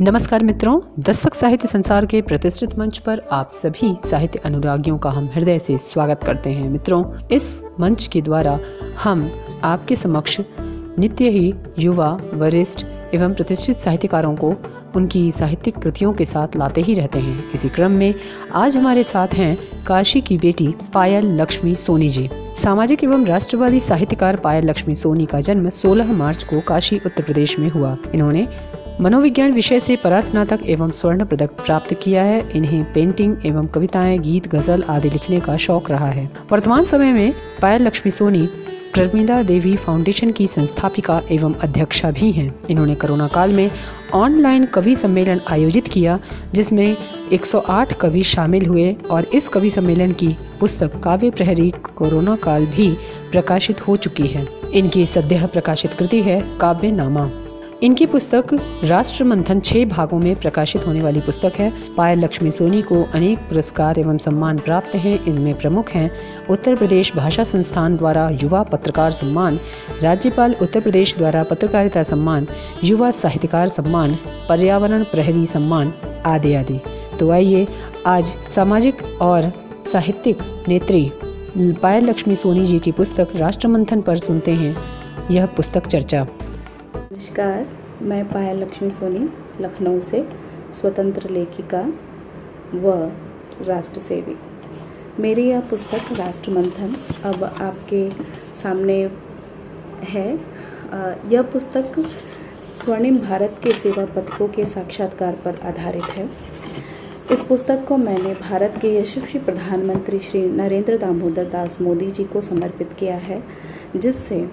नमस्कार मित्रों, दस्तक साहित्य संसार के प्रतिष्ठित मंच पर आप सभी साहित्य अनुरागियों का हम हृदय से स्वागत करते हैं। मित्रों, इस मंच के द्वारा हम आपके समक्ष नित्य ही युवा, वरिष्ठ एवं प्रतिष्ठित साहित्यकारों को उनकी साहित्यिक कृतियों के साथ लाते ही रहते हैं। इसी क्रम में आज हमारे साथ हैं काशी की बेटी पायल लक्ष्मी सोनी जी। सामाजिक एवं राष्ट्रवादी साहित्यकार पायल लक्ष्मी सोनी का जन्म 16 मार्च को काशी, उत्तर प्रदेश में हुआ। इन्होंने मनोविज्ञान विषय से परास्नातक एवं स्वर्ण पदक प्राप्त किया है। इन्हें पेंटिंग एवं कविताएं, गीत, गजल आदि लिखने का शौक रहा है। वर्तमान समय में पायल लक्ष्मी सोनी प्रमिला देवी फाउंडेशन की संस्थापिका एवं अध्यक्षा भी हैं। इन्होंने कोरोना काल में ऑनलाइन कवि सम्मेलन आयोजित किया, जिसमें 108 कवि शामिल हुए और इस कवि सम्मेलन की पुस्तक काव्य प्रहरी कोरोना काल भी प्रकाशित हो चुकी है। इनकी सद्यः प्रकाशित कृति है काव्य नामा। इनकी पुस्तक राष्ट्र मंथन 6 भागों में प्रकाशित होने वाली पुस्तक है। पायल लक्ष्मी सोनी को अनेक पुरस्कार एवं सम्मान प्राप्त हैं। इनमें प्रमुख हैं उत्तर प्रदेश भाषा संस्थान द्वारा युवा पत्रकार सम्मान, राज्यपाल उत्तर प्रदेश द्वारा पत्रकारिता सम्मान, युवा साहित्यकार सम्मान, पर्यावरण प्रहरी सम्मान आदि आदि। तो आइए आज सामाजिक और साहित्यिक नेत्री पायल लक्ष्मी सोनी जी की पुस्तक राष्ट्र मंथन पर सुनते हैं यह पुस्तक चर्चा। नमस्कार, मैं पायल लक्ष्मी सोनी लखनऊ से स्वतंत्र लेखिका व राष्ट्र सेवी। मेरी यह पुस्तक राष्ट्र मंथन अब आपके सामने है। यह पुस्तक स्वर्णिम भारत के सेवा पदकों के साक्षात्कार पर आधारित है। इस पुस्तक को मैंने भारत के यशस्वी प्रधानमंत्री श्री नरेंद्र दामोदर दास मोदी जी को समर्पित किया है, जिससे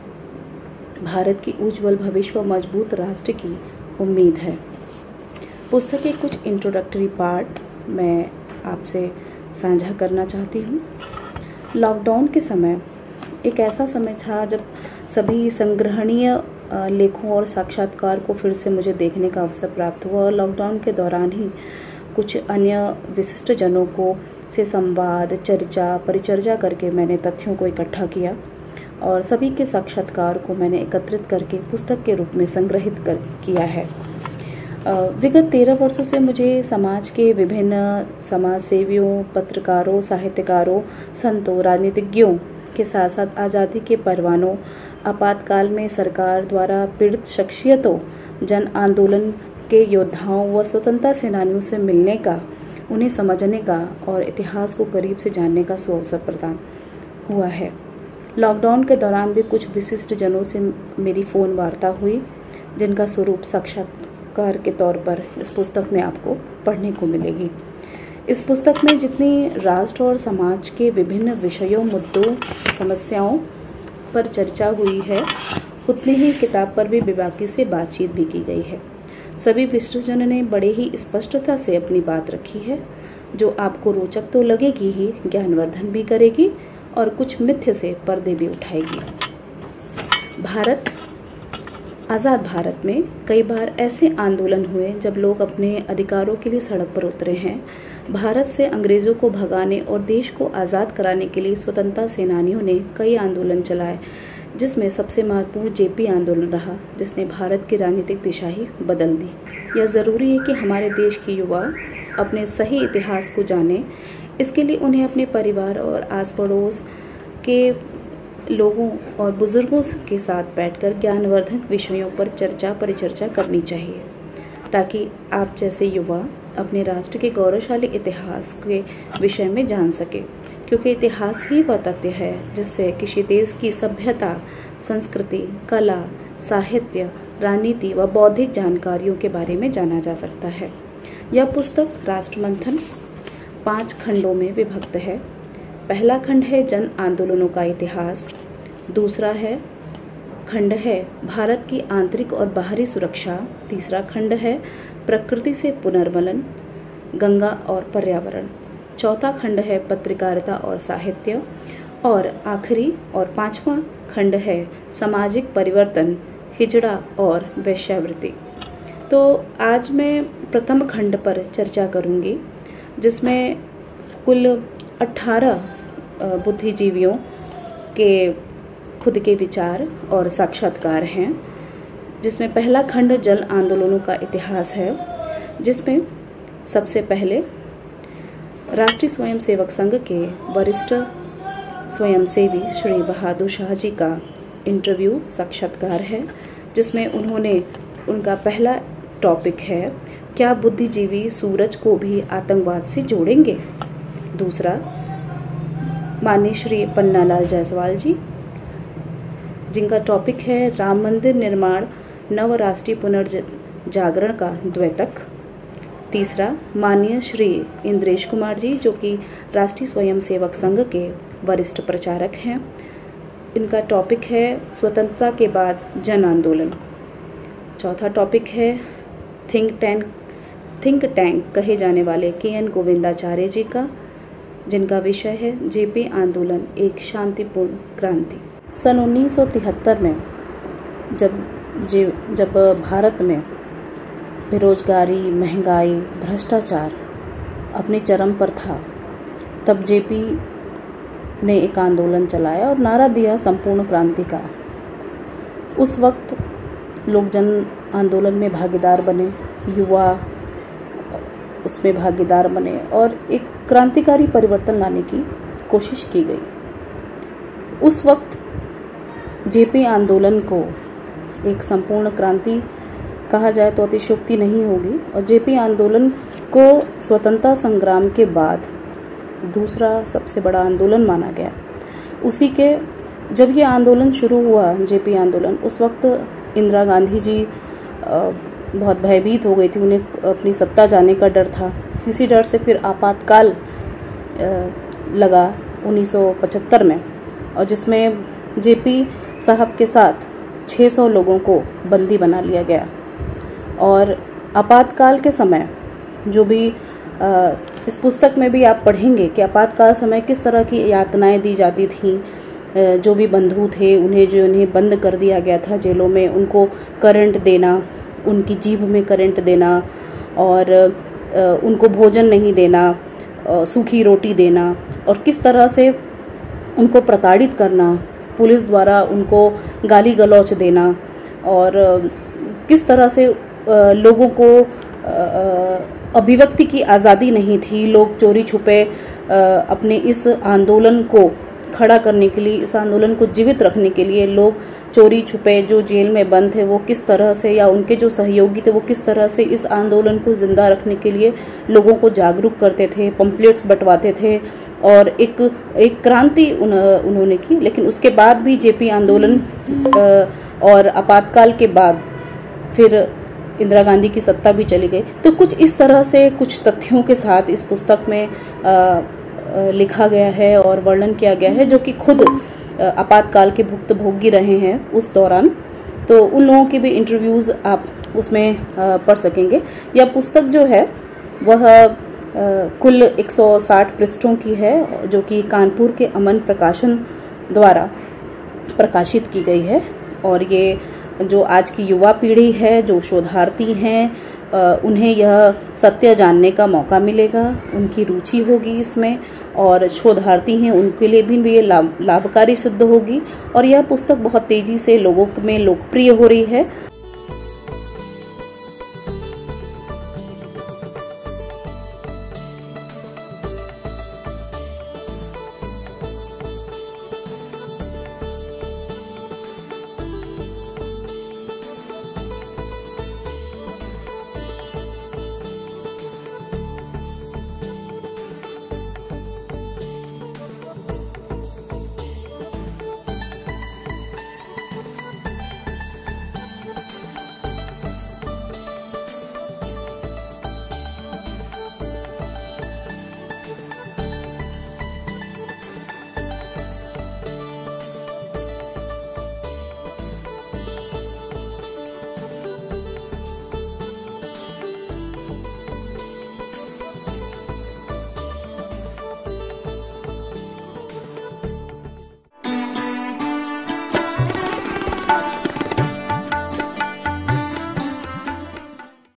भारत की उज्ज्वल भविष्य व मजबूत राष्ट्र की उम्मीद है। पुस्तक के कुछ इंट्रोडक्टरी पार्ट मैं आपसे साझा करना चाहती हूँ। लॉकडाउन के समय एक ऐसा समय था जब सभी संग्रहणीय लेखों और साक्षात्कार को फिर से मुझे देखने का अवसर प्राप्त हुआ और लॉकडाउन के दौरान ही कुछ अन्य विशिष्ट जनों को से संवाद, चर्चा, परिचर्चा करके मैंने तथ्यों को इकट्ठा किया और सभी के साक्षात्कार को मैंने एकत्रित करके पुस्तक के रूप में संग्रहित किया है। विगत 13 वर्षों से मुझे समाज के विभिन्न समाज सेवियों, पत्रकारों, साहित्यकारों, संतों, राजनीतिज्ञों के साथ साथ आज़ादी के परवानों, आपातकाल में सरकार द्वारा पीड़ित शख्सियतों, जन आंदोलन के योद्धाओं व स्वतंत्रता सेनानियों से मिलने का, उन्हें समझने का और इतिहास को करीब से जानने का सुअवसर प्रदान हुआ है। लॉकडाउन के दौरान भी कुछ विशिष्ट जनों से मेरी फ़ोन वार्ता हुई, जिनका स्वरूप साक्षात्कार के तौर पर इस पुस्तक में आपको पढ़ने को मिलेगी। इस पुस्तक में जितनी राष्ट्र और समाज के विभिन्न विषयों, मुद्दों, समस्याओं पर चर्चा हुई है, उतनी ही किताब पर भी बेबाकी से बातचीत भी की गई है। सभी विशेषज्ञों ने बड़े ही स्पष्टता से अपनी बात रखी है, जो आपको रोचक तो लगेगी ही, ज्ञानवर्धन भी करेगी और कुछ मिथ्य से पर्दे भी उठाएगी। आज़ाद भारत में कई बार ऐसे आंदोलन हुए जब लोग अपने अधिकारों के लिए सड़क पर उतरे हैं। भारत से अंग्रेज़ों को भगाने और देश को आज़ाद कराने के लिए स्वतंत्रता सेनानियों ने कई आंदोलन चलाए, जिसमें सबसे महत्वपूर्ण जेपी आंदोलन रहा, जिसने भारत की राजनीतिक दिशा ही बदल दी। यह ज़रूरी है कि हमारे देश के युवा अपने सही इतिहास को जानें। इसके लिए उन्हें अपने परिवार और आस पड़ोस के लोगों और बुज़ुर्गों के साथ बैठकर ज्ञानवर्धक विषयों पर चर्चा परिचर्चा करनी चाहिए, ताकि आप जैसे युवा अपने राष्ट्र के गौरवशाली इतिहास के विषय में जान सके, क्योंकि इतिहास ही वह तथ्य है जिससे किसी देश की सभ्यता, संस्कृति, कला, साहित्य, राजनीति व बौद्धिक जानकारियों के बारे में जाना जा सकता है। यह पुस्तक राष्ट्र मंथन 5 खंडों में विभक्त है। पहला खंड है जन आंदोलनों का इतिहास। दूसरा खंड है भारत की आंतरिक और बाहरी सुरक्षा। तीसरा खंड है प्रकृति से पुनर्मलन, गंगा और पर्यावरण। चौथा खंड है पत्रकारिता और साहित्य। और आखिरी और 5वां खंड है सामाजिक परिवर्तन, हिजड़ा और वेश्यावृत्ति। तो आज मैं प्रथम खंड पर चर्चा करूंगी, जिसमें कुल 18 बुद्धिजीवियों के खुद के विचार और साक्षात्कार हैं, जिसमें पहला खंड जल आंदोलनों का इतिहास है। जिसमें सबसे पहले राष्ट्रीय स्वयंसेवक संघ के वरिष्ठ स्वयंसेवी श्री बहादुर शाह जी का इंटरव्यू साक्षात्कार है, जिसमें उनका पहला टॉपिक है, क्या बुद्धिजीवी सूरज को भी आतंकवाद से जोड़ेंगे। दूसरा, माननीय श्री पन्नालाल जायसवाल जी, जिनका टॉपिक है राम मंदिर निर्माण नव राष्ट्रीय पुनर्जागरण का द्योतक। तीसरा, माननीय श्री इंद्रेश कुमार जी, जो कि राष्ट्रीय स्वयंसेवक संघ के वरिष्ठ प्रचारक हैं। इनका टॉपिक है स्वतंत्रता के बाद जन आंदोलन। चौथा टॉपिक है थिंक टैंक कहे जाने वाले KN गोविंदाचार्य जी का, जिनका विषय है जेपी आंदोलन एक शांतिपूर्ण क्रांति। सन 1973 में जब भारत में बेरोजगारी, महंगाई, भ्रष्टाचार अपने चरम पर था, तब जेपी ने एक आंदोलन चलाया और नारा दिया संपूर्ण क्रांति का। उस वक्त लोग जन आंदोलन में भागीदार बने, युवा उसमें भागीदार बने और एक क्रांतिकारी परिवर्तन लाने की कोशिश की गई। उस वक्त जेपी आंदोलन को एक संपूर्ण क्रांति कहा जाए तो अतिशयोक्ति नहीं होगी, और जेपी आंदोलन को स्वतंत्रता संग्राम के बाद दूसरा सबसे बड़ा आंदोलन माना गया। उसी के जब ये आंदोलन शुरू हुआ, जेपी आंदोलन, उस वक्त इंदिरा गांधी जी बहुत भयभीत हो गई थी, उन्हें अपनी सत्ता जाने का डर था। इसी डर से फिर आपातकाल लगा 1975 में, और जिसमें जेपी साहब के साथ 600 लोगों को बंदी बना लिया गया। और आपातकाल के समय जो भी इस पुस्तक में भी आप पढ़ेंगे कि आपातकाल समय किस तरह की यातनाएं दी जाती थी। जो भी बंधु थे उन्हें बंद कर दिया गया था जेलों में, उनको करंट देना, उनकी जीभ में करंट देना और उनको भोजन नहीं देना, सूखी रोटी देना, और किस तरह से उनको प्रताड़ित करना, पुलिस द्वारा उनको गाली गलौच देना, और किस तरह से लोगों को अभिव्यक्ति की आज़ादी नहीं थी। लोग चोरी छुपे अपने इस आंदोलन को खड़ा करने के लिए, इस आंदोलन को जीवित रखने के लिए लोग चोरी छुपे जो जेल में बंद थे वो किस तरह से, या उनके जो सहयोगी थे वो किस तरह से इस आंदोलन को जिंदा रखने के लिए लोगों को जागरूक करते थे, पंपलेट्स बंटवाते थे, और एक क्रांति उन्होंने की। लेकिन उसके बाद भी जेपी आंदोलन और आपातकाल के बाद फिर इंदिरा गांधी की सत्ता भी चली गई। तो कुछ इस तरह से कुछ तथ्यों के साथ इस पुस्तक में लिखा गया है और वर्णन किया गया है, जो कि खुद आपातकाल के भुक्तभोगी रहे हैं उस दौरान। तो उन लोगों के भी इंटरव्यूज़ आप उसमें पढ़ सकेंगे। यह पुस्तक जो है वह कुल 160 पृष्ठों की है, जो कि कानपुर के अमन प्रकाशन द्वारा प्रकाशित की गई है। और ये जो आज की युवा पीढ़ी है, जो शोधार्थी हैं, उन्हें यह सत्य जानने का मौका मिलेगा, उनकी रुचि होगी इसमें, और शोधार्थी हैं उनके लिए भी ये लाभकारी सिद्ध होगी। और यह पुस्तक बहुत तेज़ी से लोगों में लोकप्रिय हो रही है।